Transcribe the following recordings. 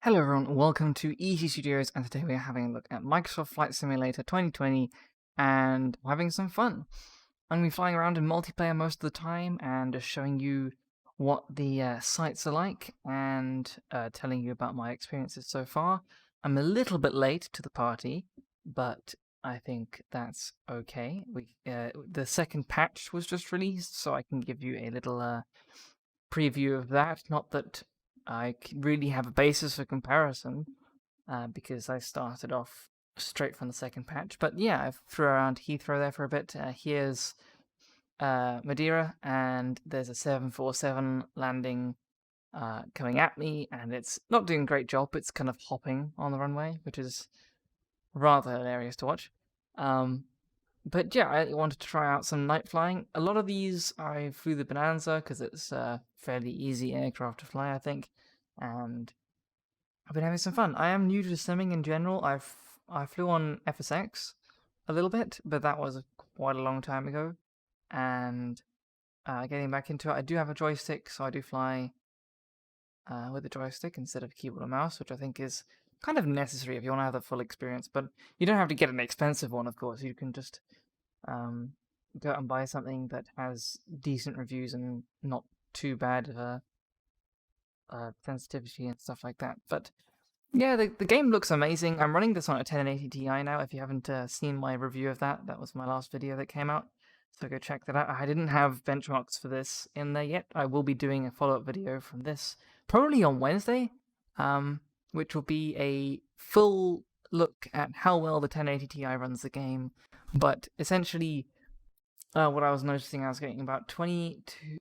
Hello everyone, welcome to Easy Studios, and today we are having a look at Microsoft Flight Simulator 2020 and having some fun. I'm going to be flying around in multiplayer most of the time and just showing you what the sights are like and telling you about my experiences so far. I'm a little bit late to the party, but I think that's okay. The second patch was just released, so I can give you a little preview of that. Not that I really have a basis for comparison, because I started off straight from the second patch. But yeah, I threw around Heathrow there for a bit. Here's Madeira, and there's a 747 landing coming at me, and it's not doing a great job. It's kind of hopping on the runway, which is rather hilarious to watch. But yeah, I wanted to try out some night flying. A lot of these I flew the Bonanza because it's a fairly easy aircraft to fly, I think, and I've been having some fun. I am new to simming in general. I flew on FSX a little bit, but that was quite a long time ago, and getting back into it, I do have a joystick, so I do fly with a joystick instead of keyboard and mouse, which I think is kind of necessary if you want to have the full experience. But you don't have to get an expensive one, of course. You can just go out and buy something that has decent reviews and not too bad of a sensitivity and stuff like that. But yeah, the game looks amazing. I'm running this on a 1080 Ti now. If you haven't seen my review of that, that was my last video that came out. So go check that out. I didn't have benchmarks for this in there yet. I will be doing a follow-up video from this probably on Wednesday, which will be a full look at how well the 1080 Ti runs the game. But essentially, what I was noticing, I was getting about 20 to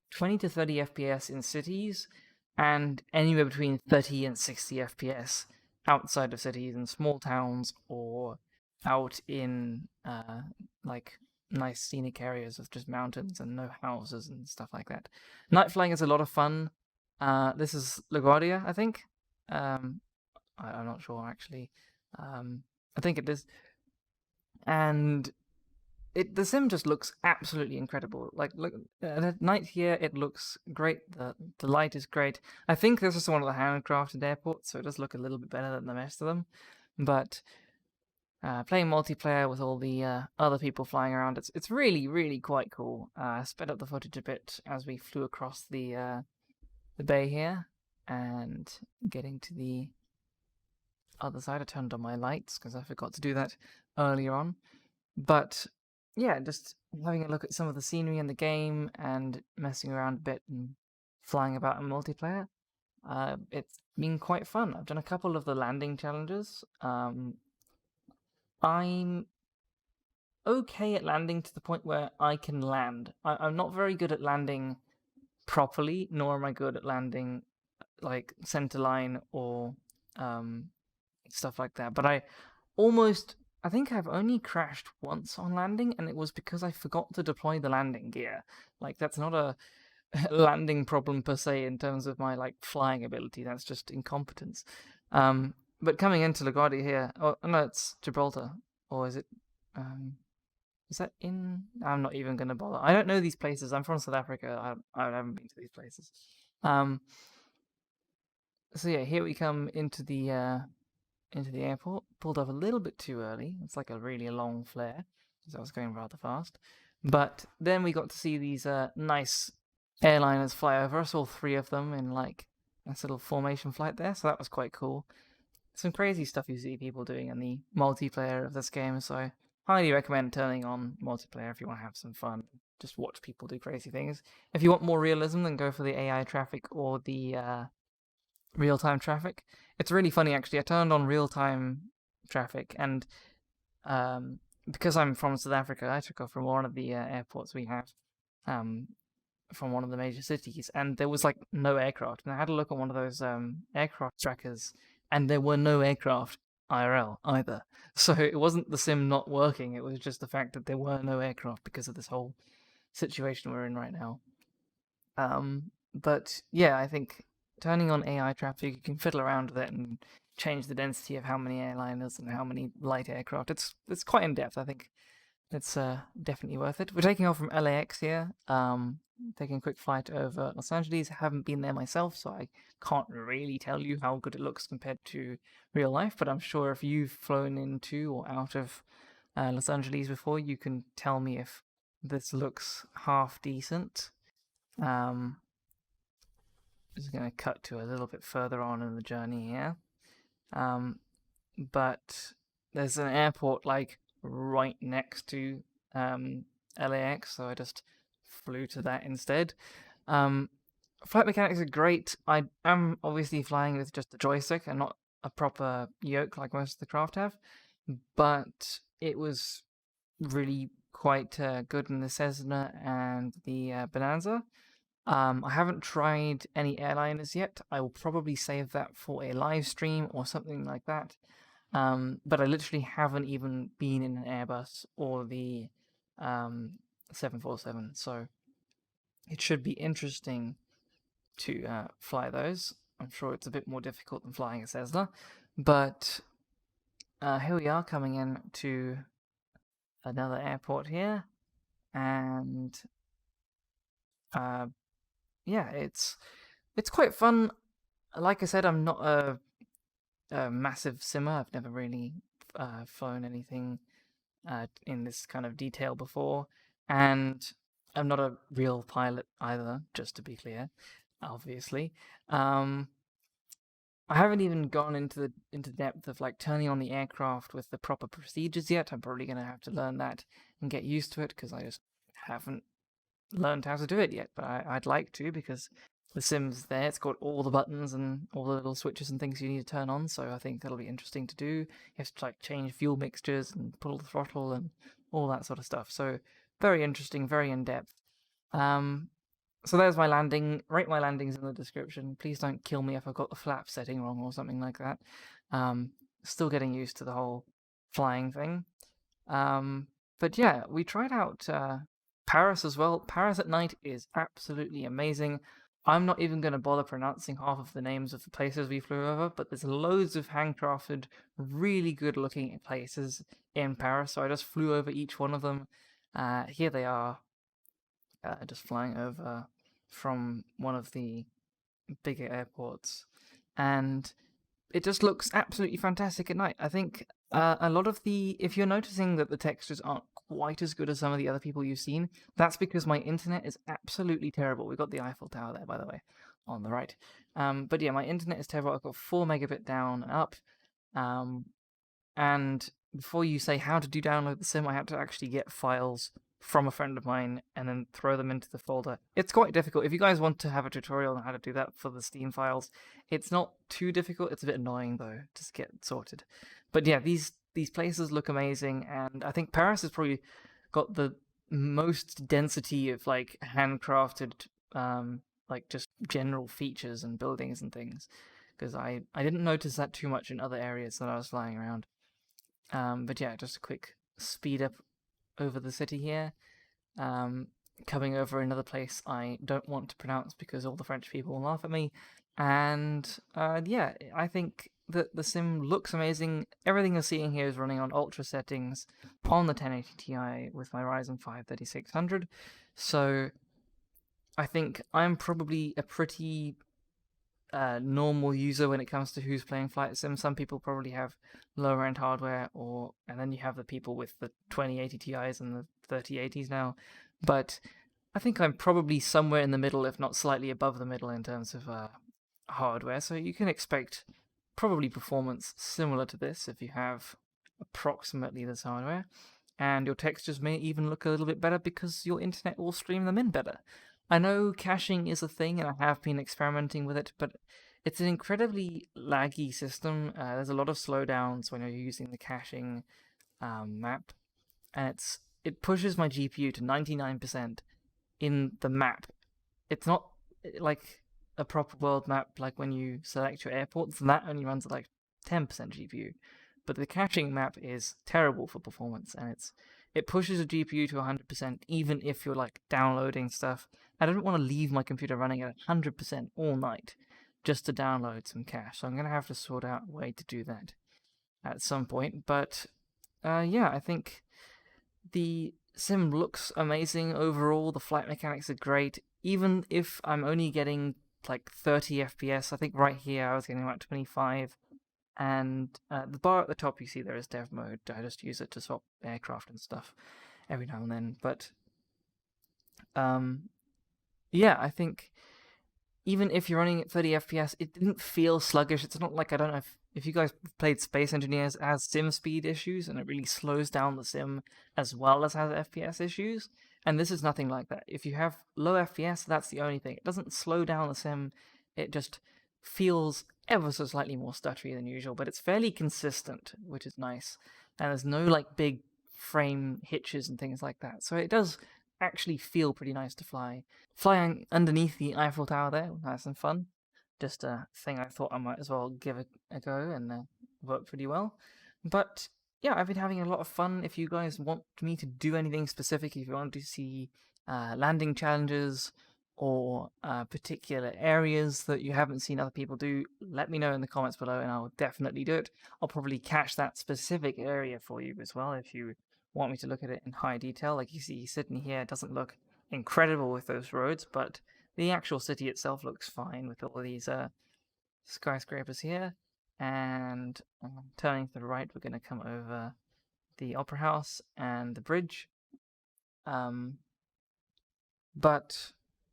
30 FPS in cities, and anywhere between 30 and 60 FPS outside of cities in small towns or out in like nice scenic areas of just mountains and no houses and stuff like that. Night flying is a lot of fun. This is LaGuardia, I think. I'm not sure actually. I think it is. And the sim just looks absolutely incredible. Like, look at night here, it looks great. The light is great. I think this is one of the handcrafted airports, so it does look a little bit better than the rest of them. But playing multiplayer with all the other people flying around, it's really quite cool. I sped up the footage a bit as we flew across the bay here, and getting to the other side. I turned on my lights because I forgot to do that earlier on. But yeah, just having a look at some of the scenery in the game and messing around a bit and flying about in multiplayer. It's been quite fun. I've done a couple of the landing challenges. I'm okay at landing to the point where I can land. I'm not very good at landing properly, nor am I good at landing like center line or stuff like that. But I think I've only crashed once on landing, and it was because I forgot to deploy the landing gear. Like, that's not a landing problem per se in terms of my like flying ability. That's just incompetence. But coming into LaGuardia here, oh no, it's Gibraltar, or is it? Is that in? I'm not even gonna bother. I don't know these places. I'm from South Africa. I haven't been to these places. So yeah, here we come into the airport. Pulled up a little bit too early. It's like a really long flare, because I was going rather fast. But then we got to see these nice airliners fly over us, all three of them in like a little formation flight there, so that was quite cool. Some crazy stuff you see people doing in the multiplayer of this game, so I highly recommend turning on multiplayer if you want to have some fun. Just watch people do crazy things. If you want more realism, then go for the AI traffic or the real-time traffic. It's really funny, actually. I turned on real-time traffic, and because I'm from South Africa, I took off from one of the airports we have, from one of the major cities, and there was like no aircraft. And I had a look at one of those aircraft trackers, and there were no aircraft IRL either. So it wasn't the sim not working, it was just the fact that there were no aircraft because of this whole situation we're in right now. But yeah, I think turning on AI traffic, you can fiddle around with it and change the density of how many airliners and how many light aircraft. It's quite in depth. I think it's definitely worth it. We're taking off from LAX here. Taking a quick flight over Los Angeles. I haven't been there myself, so I can't really tell you how good it looks compared to real life. But I'm sure if you've flown into or out of Los Angeles before, you can tell me if this looks half decent. Just going to cut to a little bit further on in the journey here. But there's an airport like right next to LAX, so I just flew to that instead. Flight mechanics are great. I am obviously flying with just a joystick and not a proper yoke like most of the craft have, but it was really quite good in the Cessna and the Bonanza. I haven't tried any airliners yet. I will probably save that for a live stream or something like that. But I literally haven't even been in an Airbus or the 747, so it should be interesting to fly those. I'm sure it's a bit more difficult than flying a Cessna, but here we are coming in to another airport here, and yeah, it's quite fun. Like I said, I'm not a massive simmer. I've never really flown anything in this kind of detail before, and I'm not a real pilot either, just to be clear, obviously. I haven't even gone into the depth of like turning on the aircraft with the proper procedures yet. I'm probably going to have to learn that and get used to it because I just haven't learned how to do it yet. But I'd like to, because the sim's there. It's got all the buttons and all the little switches and things you need to turn on. So I think that'll be interesting to do. You have to like change fuel mixtures and pull the throttle and all that sort of stuff. So very interesting, very in depth. So there's my landing. Rate my landings in the description. Please don't kill me if I've got the flap setting wrong or something like that. Still getting used to the whole flying thing. But yeah, we tried out Paris as well. Paris at night is absolutely amazing. I'm not even going to bother pronouncing half of the names of the places we flew over, but there's loads of handcrafted, really good looking places in Paris, so I just flew over each one of them. Here they are, just flying over from one of the bigger airports, and it just looks absolutely fantastic at night. I think a lot of if you're noticing that the textures aren't quite as good as some of the other people you've seen, that's because my internet is absolutely terrible. We've got the Eiffel Tower there, by the way, on the right. But yeah, my internet is terrible. I've got 4 megabit down and up. And before you say how to download the sim, I had to actually get files from a friend of mine and then throw them into the folder. It's quite difficult. If you guys want to have a tutorial on how to do that for the Steam files, it's not too difficult. It's a bit annoying though to get sorted. But yeah, these places look amazing, and I think Paris has probably got the most density of like handcrafted like just general features and buildings and things, because I didn't notice that too much in other areas that I was flying around. But yeah, just a quick speed up over the city here. Coming over another place I don't want to pronounce because all the French people will laugh at me. And yeah, I think that the sim looks amazing. Everything you're seeing here is running on ultra settings on the 1080 Ti with my Ryzen 5 3600. So I think I'm probably a pretty normal user when it comes to who's playing flight sim. Some people probably have lower end hardware, and then you have the people with the 2080 Ti's and the 3080s now. But I think I'm probably somewhere in the middle, if not slightly above the middle in terms of hardware. So you can expect probably performance similar to this if you have approximately this hardware. And your textures may even look a little bit better because your internet will stream them in better. I know caching is a thing, and I have been experimenting with it, but it's an incredibly laggy system. There's a lot of slowdowns when you're using the caching map, and it pushes my GPU to 99% in the map. It's not like a proper world map, like when you select your airports, that only runs at like 10% GPU. But the caching map is terrible for performance, and it pushes the GPU to 100% even if you're like downloading stuff. I don't want to leave my computer running at 100% all night just to download some cache, so I'm going to have to sort out a way to do that at some point. But yeah, I think the sim looks amazing overall. The flight mechanics are great. Even if I'm only getting like 30 FPS, I think right here I was getting about 25. And the bar at the top you see there is dev mode. I just use it to swap aircraft and stuff every now and then. But um, yeah, I think even if you're running at 30 FPS, it didn't feel sluggish. It's not like, I don't know if you guys played Space Engineers, it has sim speed issues and it really slows down the sim as well as has FPS issues. And this is nothing like that. If you have low FPS, that's the only thing. It doesn't slow down the sim, it just feels ever so slightly more stuttery than usual, but it's fairly consistent, which is nice. And there's no like big frame hitches and things like that. So it does actually feel pretty nice to fly. Flying underneath the Eiffel Tower there, nice and fun. Just a thing I thought I might as well give a go, and worked pretty well. But yeah, I've been having a lot of fun. If you guys want me to do anything specific, if you want to see landing challenges or particular areas that you haven't seen other people do, let me know in the comments below and I'll definitely do it. I'll probably catch that specific area for you as well if you want me to look at it in high detail. Like you see Sydney here, it doesn't look incredible with those roads, but the actual city itself looks fine with all these skyscrapers here. And turning to the right, we're going to come over the Opera House and the bridge. But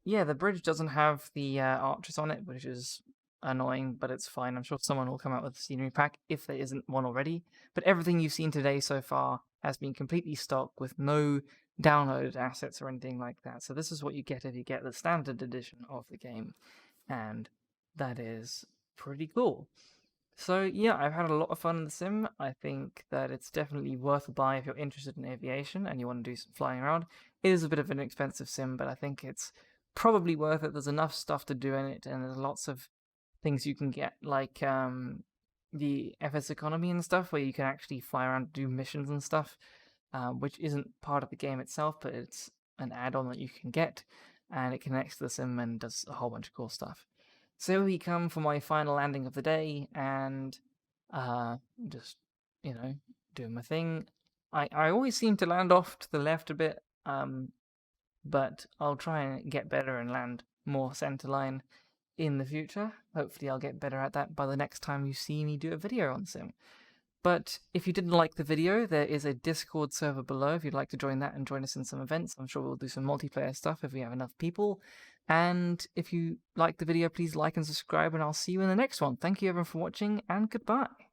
yeah, the bridge doesn't have the arches on it, which is annoying, but it's fine. I'm sure someone will come out with a scenery pack if there isn't one already. But everything you've seen today so far has been completely stock with no downloaded assets or anything like that. So this is what you get if you get the standard edition of the game, and that is pretty cool. So yeah, I've had a lot of fun in the sim. I think that it's definitely worth a buy if you're interested in aviation and you want to do some flying around. It is a bit of an expensive sim, but I think it's probably worth it. There's enough stuff to do in it, and there's lots of things you can get, like the FS economy and stuff, where you can actually fly around and do missions and stuff, which isn't part of the game itself, but it's an add-on that you can get, and it connects to the sim and does a whole bunch of cool stuff. So we come for my final landing of the day, and just, doing my thing. I always seem to land off to the left a bit, but I'll try and get better and land more centerline in the future. Hopefully I'll get better at that by the next time you see me do a video on sim. But if you didn't like the video, there is a Discord server below if you'd like to join that and join us in some events. I'm sure we'll do some multiplayer stuff if we have enough people. And if you like the video, please like and subscribe, and I'll see you in the next one. Thank you everyone for watching, and goodbye.